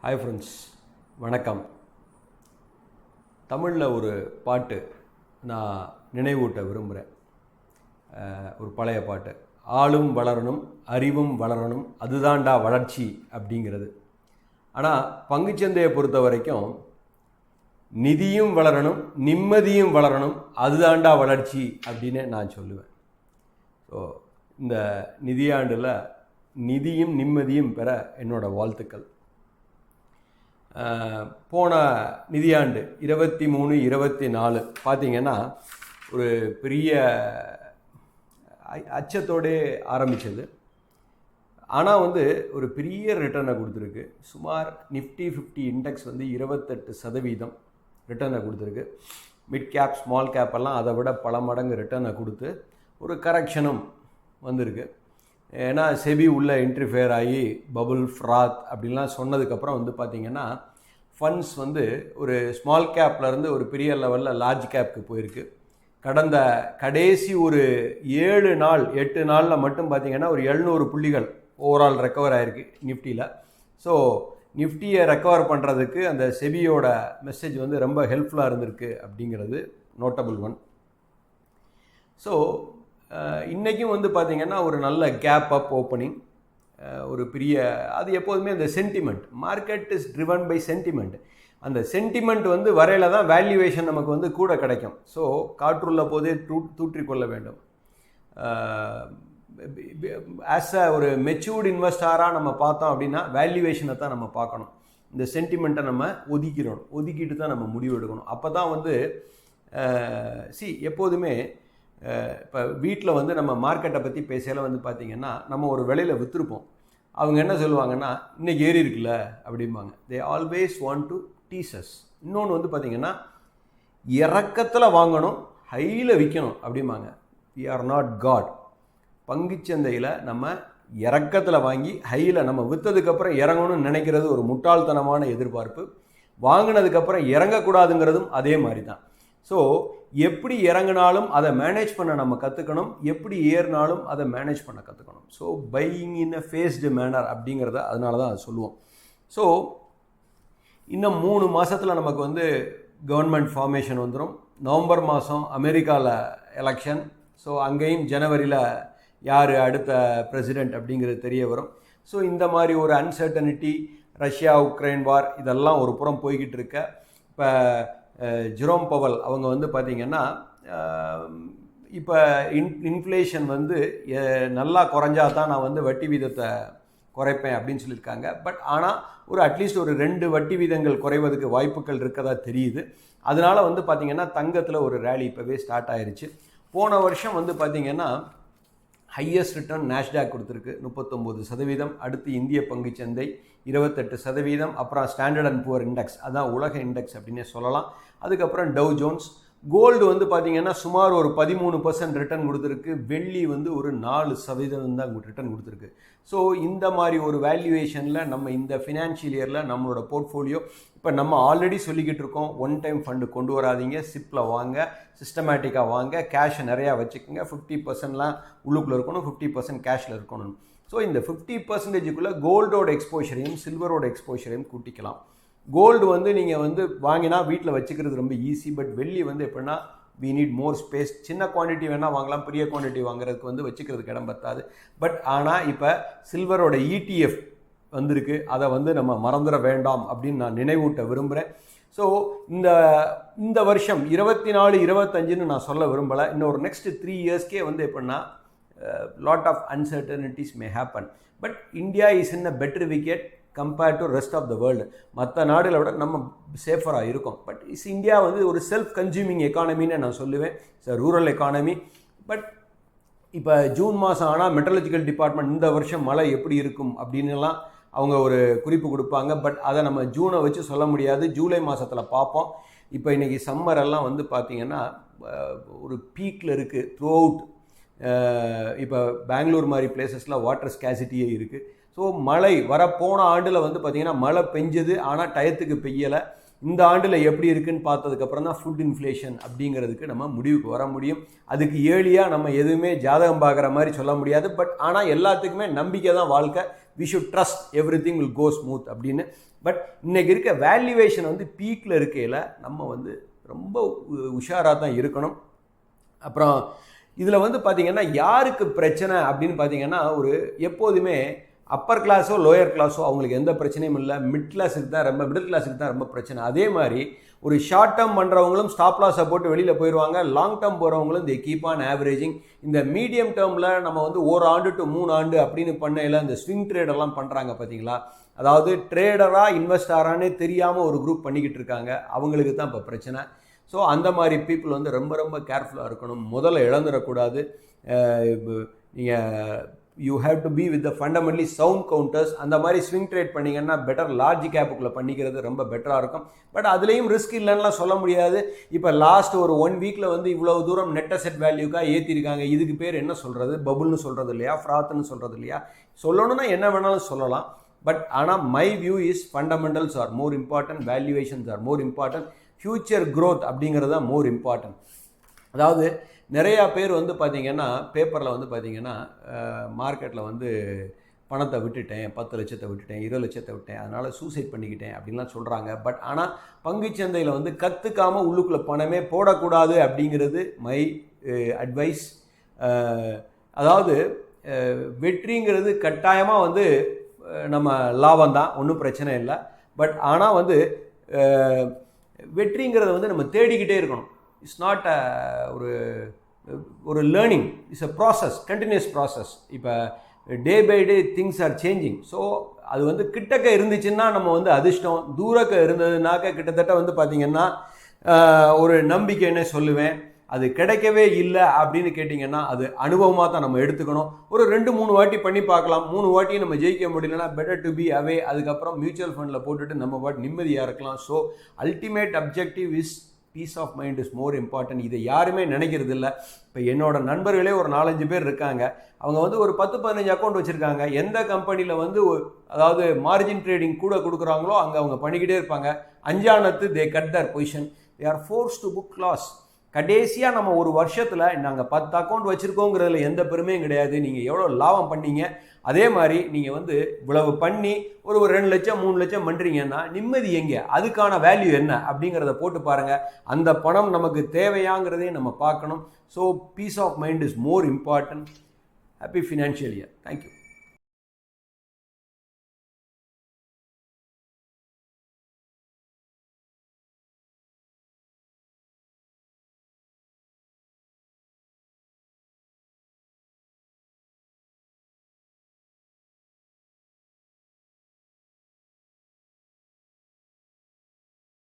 Hi friends, வணக்கம். தமிழில் ஒரு பாட்டு நான் நினைவூட்ட விரும்புகிறேன். ஒரு பழைய பாட்டு. ஆளும் வளரணும், அறிவும் வளரணும், அதுதான்டா வளர்ச்சி அப்படிங்கிறது. ஆனால் பங்குச்சந்தையை பொறுத்த வரைக்கும் நிதியும் வளரணும், நிம்மதியும் வளரணும், அதுதான்டா வளர்ச்சி அப்படின்னு நான் சொல்லுவேன். ஸோ இந்த நிதியாண்டில் நிதியும் நிம்மதியும் பெற என்னோடய வாழ்த்துக்கள். போன நிதியாண்டு 23-24 பார்த்திங்கன்னா ஒரு பெரிய அச்சத்தோடே ஆரம்பித்தது. ஆனால் ஒரு பெரிய ரிட்டர்னை கொடுத்துருக்கு. சுமார் நிஃப்டி 50 இண்டெக்ஸ் 28% ரிட்டர்னை கொடுத்துருக்கு. மிட் கேப், ஸ்மால் கேப் எல்லாம் அதை விட பல மடங்கு ரிட்டர்னை கொடுத்து ஒரு கரெக்ஷனும் வந்திருக்கு. ஏன்னா செபி உள்ள இன்டர்ஃபியர் ஆகி பபுள் ஃப்ராத் அப்படின்லாம் சொன்னதுக்கப்புறம் பார்த்திங்கன்னா ஃபண்ட்ஸ் ஒரு ஸ்மால் கேப்லேருந்து ஒரு பெரிய லெவலில் லார்ஜ் கேப்க்கு போயிருக்கு. கடந்த கடைசி ஒரு 8 நாளில் மட்டும் பார்த்திங்கன்னா ஒரு 700 புள்ளிகள் ஓவரால் ரெக்கவர் ஆகிருக்கு நிஃப்டியில். ஸோ நிஃப்டியை ரெக்கவர் பண்ணுறதுக்கு அந்த செபியோட மெசேஜ் ரொம்ப ஹெல்ப்ஃபுல்லாக இருந்திருக்கு அப்படிங்கிறது நோட்டபிள் ஒன். ஸோ இன்றைக்கும் பார்த்திங்கன்னா ஒரு நல்ல கேப் அப் ஓப்பனிங், ஒரு பெரிய அது எப்போதுமே அந்த sentiment, market is driven by sentiment. அந்த சென்டிமெண்ட் வரையில் தான் வேல்யூவேஷன் நமக்கு கூட கிடைக்கும். ஸோ காற்றுள்ள போதே தூற்றிக்கொள்ள வேண்டும். ஆஸ் அ ஒரு மெச்சூர்டு இன்வெஸ்டராக நம்ம பார்த்தோம் அப்படின்னா வேல்யூவேஷனை தான் நம்ம பார்க்கணும். இந்த சென்டிமெண்ட்டை நம்ம ஒதுக்கிட்டு தான் நம்ம முடிவு எடுக்கணும். அப்போ தான் எப்போதுமே இப்போ வீட்டில் நம்ம மார்க்கெட்டை பற்றி பேசல பார்த்திங்கன்னா நம்ம ஒரு விலையில் விற்றுருப்போம். அவங்க என்ன சொல்லுவாங்கன்னா, இன்றைக்கி ஏறி இருக்குல்ல அப்படிம்பாங்க. They always want to teases. இன்னொன்று பார்த்திங்கன்னா இறக்கத்தில் வாங்கணும், ஹையில் விற்கணும் அப்படிம்பாங்க. We are not God. பங்குச்சந்தையில் நம்ம இறக்கத்தில் வாங்கி ஹையில் நம்ம விற்றதுக்கப்புறம் இறங்கணும்னு நினைக்கிறது ஒரு முட்டாள்தனமான எதிர்பார்ப்பு. வாங்கினதுக்கப்புறம் இறங்கக்கூடாதுங்கிறதும் அதே மாதிரி தான். ஸோ எப்படி இறங்கினாலும் அதை மேனேஜ் பண்ண நம்ம கற்றுக்கணும், எப்படி ஏறினாலும் அதை மேனேஜ் பண்ண கற்றுக்கணும். So buying in a phased manner அப்படிங்கிறத அதனால தான் அதை சொல்லுவோம். ஸோ இன்னும் 3 மாதத்தில் நமக்கு கவர்மெண்ட் ஃபார்மேஷன் வந்துடும். நவம்பர் மாதம் அமெரிக்காவில் எலெக்ஷன். ஸோ அங்கேயும் ஜனவரியில் யார் அடுத்த பிரசிடெண்ட் அப்படிங்கிறது தெரிய வரும். ஸோ இந்த மாதிரி ஒரு அன்சர்டனிட்டி, ரஷ்யா உக்ரைன் வார் இதெல்லாம் ஒரு புறம் போய்கிட்டு இருக்க, இப்போ ஜெரோம் பவல் அவங்க பார்த்திங்கன்னா இப்போ இன்ஃப்ளேஷன் நல்லா குறைஞ்சா தான் நான் வட்டி வீதத்தை குறைப்பேன் அப்படின்னு சொல்லியிருக்காங்க. பட் ஆனால் ஒரு அட்லீஸ்ட் ஒரு 2 வட்டி வீதங்கள் குறைவதுக்கு வாய்ப்புகள் இருக்கதா தெரியுது. அதனால் பார்த்திங்கன்னா தங்கத்தில் ஒரு ரேலி இப்போவே ஸ்டார்ட் ஆயிடுச்சு. போன வருஷம் பார்த்திங்கன்னா ஹையஸ்ட் ரிட்டர்ன் நாஸ்டாக் கொடுத்துருக்கு 39%. அடுத்து இந்திய பங்குச்சந்தை 28%. அப்புறம் ஸ்டாண்டர்ட் அண்ட் புவர் இண்டெக்ஸ், அதான் உலக இண்டெக்ஸ் அப்படின்னே சொல்லலாம். அதுக்கப்புறம் டவ் ஜோன்ஸ். கோல்டு பார்த்திங்கன்னா சுமார் ஒரு 13% ரிட்டர்ன் கொடுத்துருக்கு. வெள்ளி ஒரு 4% தான் ரிட்டர்ன் கொடுத்துருக்கு. ஸோ இந்த மாதிரி ஒரு வேல்யூவேஷனில் நம்ம இந்த ஃபினான்ஷியல் இயரில் நம்மளோட போர்ட்ஃபோலியோ இப்போ நம்ம ஆல்ரெடி சொல்லிக்கிட்டு இருக்கோம், ஒன் டைம் ஃபண்டு கொண்டு வராதிங்க, சிப்பில் வாங்க, சிஸ்டமேட்டிக்காக வாங்க, கேஷை நிறையா வச்சுக்கோங்க, 50%லாம் உள்ளுக்குள்ளே இருக்கணும், 50% கேஷில் இருக்கணும். ஸோ இந்த 50%க்குள்ளே கோல்டோட எக்ஸ்போஷரையும் சில்வரோட எக்ஸ்போஷரையும் கூட்டிக்கலாம். கோல்டு நீங்கள் வாங்கினா வீட்டில் வச்சுக்கிறது ரொம்ப ஈஸி. பட் வெள்ளி எப்படின்னா we need more space. சின்ன குவான்டிட்டி வேணால் வாங்கலாம், பெரிய குவான்டிட்டி வாங்குறதுக்கு வச்சுக்கிறதுக்கு இடம் பத்தாது. பட் ஆனால் இப்போ சில்வரோட ETF வந்திருக்கு, அதை நம்ம மறந்துட வேண்டாம் அப்படின்னு நான் நினைவூட்ட விரும்புகிறேன். ஸோ இந்த வருஷம் 24-25ன்னு நான் சொல்ல விரும்பலை. இன்னொரு நெக்ஸ்ட் 3 இயர்ஸ்க்கே எப்படின்னா lot of uncertainties may happen. But India is in a better wicket compared to rest of the world. மற்ற நாடுகளை விட நம்ம சேஃபராக இருக்கும். பட் இந்தியா ஒரு செல்ஃப் கன்சியூமிங் எக்கானமின்னு நான் சொல்லுவேன். Rural economy. பட் இப்போ ஜூன் மாதம் ஆனால் மெட்ரலஜிக்கல் டிபார்ட்மெண்ட் இந்த வருஷம் மழை எப்படி இருக்கும் அப்படின்னுலாம் அவங்க ஒரு குறிப்பு கொடுப்பாங்க. பட் அதை நம்ம ஜூனை வச்சு சொல்ல முடியாது, ஜூலை மாதத்தில் பார்ப்போம். இப்போ இன்றைக்கி சம்மரெல்லாம் பார்த்திங்கன்னா ஒரு பீக்கில் இருக்குது த்ரூ அவுட். இப்போ பெங்களூர் மாதிரி பிளேசஸில் வாட்டர் ஸ்கேசிட்டியே இருக்குது. ஸோ மழை போன ஆண்டில் பார்த்திங்கன்னா மழை பெஞ்சது, ஆனால் டயத்துக்கு பெய்யலை. இந்த ஆண்டில் எப்படி இருக்குன்னு பார்த்ததுக்கப்புறம் தான் ஃபுட் இன்ஃப்ளேஷன் அப்படிங்கிறதுக்கு நம்ம முடிவுக்கு வர முடியும். அதுக்கு ஏர்லியாக நம்ம எதுவுமே ஜாதகம் பார்க்குற மாதிரி சொல்ல முடியாது. பட் ஆனால் எல்லாத்துக்குமே நம்பிக்கை தான் வாழ்க்கை. We should trust everything will go smooth அப்படின்னு. பட் இன்றைக்கி இருக்க வேல்யூவேஷன் வந்து பீக்கில் இருக்கையில் நம்ம வந்து ரொம்ப உஷாராக தான் இருக்கணும். அப்புறம் இதில் வந்து பார்த்திங்கன்னா யாருக்கு பிரச்சனை அப்படின்னு பார்த்திங்கன்னா, ஒரு எப்போதுமே அப்பர் கிளாஸோ லோயர் கிளாஸோ அவங்களுக்கு எந்த பிரச்சனையும் இல்லை, மிடில் கிளாஸுக்கு தான் ரொம்ப பிரச்சனை. அதே மாதிரி ஒரு ஷார்ட் டேர்ம் பண்ணுறவங்களும் ஸ்டாப் லாஸை போட்டு வெளியில் போயிடுவாங்க, லாங் டேர்ம் போகிறவங்களும் தி கீப் ஆன் ஆவரேஜிங். இந்த மீடியம் டேர்மில் நம்ம வந்து 1 ஆண்டு to 3 ஆண்டு அப்படின்னு பண்ணையில் இந்த ஸ்விங் ட்ரேடெல்லாம் பண்ணுறாங்க பார்த்தீங்களா, அதாவது ட்ரேடராக இன்வெஸ்டாரானே தெரியாமல் ஒரு குரூப் பண்ணிக்கிட்டு இருக்காங்க, அவங்களுக்கு தான் இப்போ பிரச்சனை. ஸோ அந்த மாதிரி பீப்புள் வந்து ரொம்ப ரொம்ப கேர்ஃபுல்லாக இருக்கணும், முதல்ல இழந்துடக்கூடாது. நீங்கள் you have to be with the fundamentally sound counters. அந்த மாதிரி ஸ்விங் ட்ரேட் பண்ணிங்கன்னா பெட்டர், லார்ஜ் கேப்புக்குள்ளே பண்ணிக்கிறது ரொம்ப பெட்டராக இருக்கும். பட் அதுலேயும் ரிஸ்க் இல்லைன்னா சொல்ல முடியாது. இப்போ லாஸ்ட் ஒரு 1 வீக்கில் வந்து இவ்வளோ தூரம் நெட் அசெட் வேல்யூக்காக ஏற்றிருக்காங்க. இதுக்கு பேர் என்ன சொல்கிறது? பபுள்னு சொல்கிறது இல்லையா, ஃப்ராத்னு சொல்கிறது இல்லையா? சொல்லணும்னா என்ன வேணாலும் சொல்லலாம். பட் ஆனால் my view is fundamentals are more important, valuations are more important, future growth அப்படிங்கிறது தான் மோர் இம்பார்ட்டன்ட். அதாவது நிறையா பேர் வந்து பார்த்திங்கன்னா பேப்பரில் வந்து பார்த்திங்கன்னா மார்க்கெட்டில் வந்து பணத்தை விட்டுட்டேன், 10 லட்சத்தை விட்டுட்டேன், 20 லட்சத்தை விட்டேன், அதனால் சூசைட் பண்ணிக்கிட்டேன் அப்படின்லாம் சொல்கிறாங்க. பட் ஆனால் பங்குச்சந்தையில் வந்து கற்றுக்காமல் உள்ளுக்குள்ளே பணமே போடக்கூடாது அப்படிங்கிறது மை அட்வைஸ். அதாவது வெற்றிங்கிறது கட்டாயமாக வந்து நம்ம லாபம் தான், ஒன்றும் பிரச்சனை இல்லை. பட் ஆனால் வந்து வெற்றிங்கிறத வந்து நம்ம தேடிக்கிட்டே இருக்கணும். இட்ஸ் நாட் ஒரு learning, it's a process, continuous process. இப்போ day by day things are changing. So அது வந்து கிட்டக்க இருந்துச்சுன்னா நம்ம வந்து அதிர்ஷ்டம், தூரக்க இருந்ததுனாக்க கிட்டத்தட்ட வந்து பார்த்திங்கன்னா ஒரு நம்பிக்கைன்னே சொல்லுவேன். அது கிடைக்கவே இல்லை அப்படின்னு கேட்டிங்கன்னா அது அனுபவமாக தான் நம்ம எடுத்துக்கணும். ஒரு 2-3 வாட்டி பண்ணி பார்க்கலாம். 3 வாட்டியும் நம்ம ஜெயிக்க முடியலன்னா பெட்டர் டு பி அவே. அதுக்கப்புறம் மியூச்சுவல் ஃபண்டில் போட்டுட்டு நம்ம பாட்டு நிம்மதியாக இருக்கலாம். So ultimate objective is peace of mind is more important. இதை யாருமே நினைக்கிறது இல்லை. இப்போ என்னோட நண்பர்களே ஒரு 4-5 பேர் இருக்காங்க. அவங்க வந்து ஒரு 10-15 அக்கௌண்ட் வச்சுருக்காங்க. எந்த கம்பெனியில் வந்து அதாவது மார்ஜின் ட்ரேடிங் கூட கொடுக்குறாங்களோ அங்கே அவங்க பண்ணிக்கிட்டே இருப்பாங்க. அஞ்சானத்து they cut their position, they are force to book loss. கடைசியாக நம்ம ஒரு வருஷத்தில் நாங்கள் 10 அக்கௌண்ட் வச்சுருக்கோங்கிறதுல எந்த பெருமையும் கிடையாது. நீங்கள் எவ்வளோ லாபம் பண்ணீங்க, அதே மாதிரி நீங்கள் வந்து இவ்வளவு பண்ணி ஒரு 2 லட்சம் 3 லட்சம் பண்ணுறீங்கன்னா நிம்மதி எங்கே, அதுக்கான வேல்யூ என்ன அப்படிங்கிறத போட்டு பாருங்கள். அந்த பணம் நமக்கு தேவையாங்கிறதையும் நம்ம பார்க்கணும். So peace of mind is more important. Happy financial year. Thank you.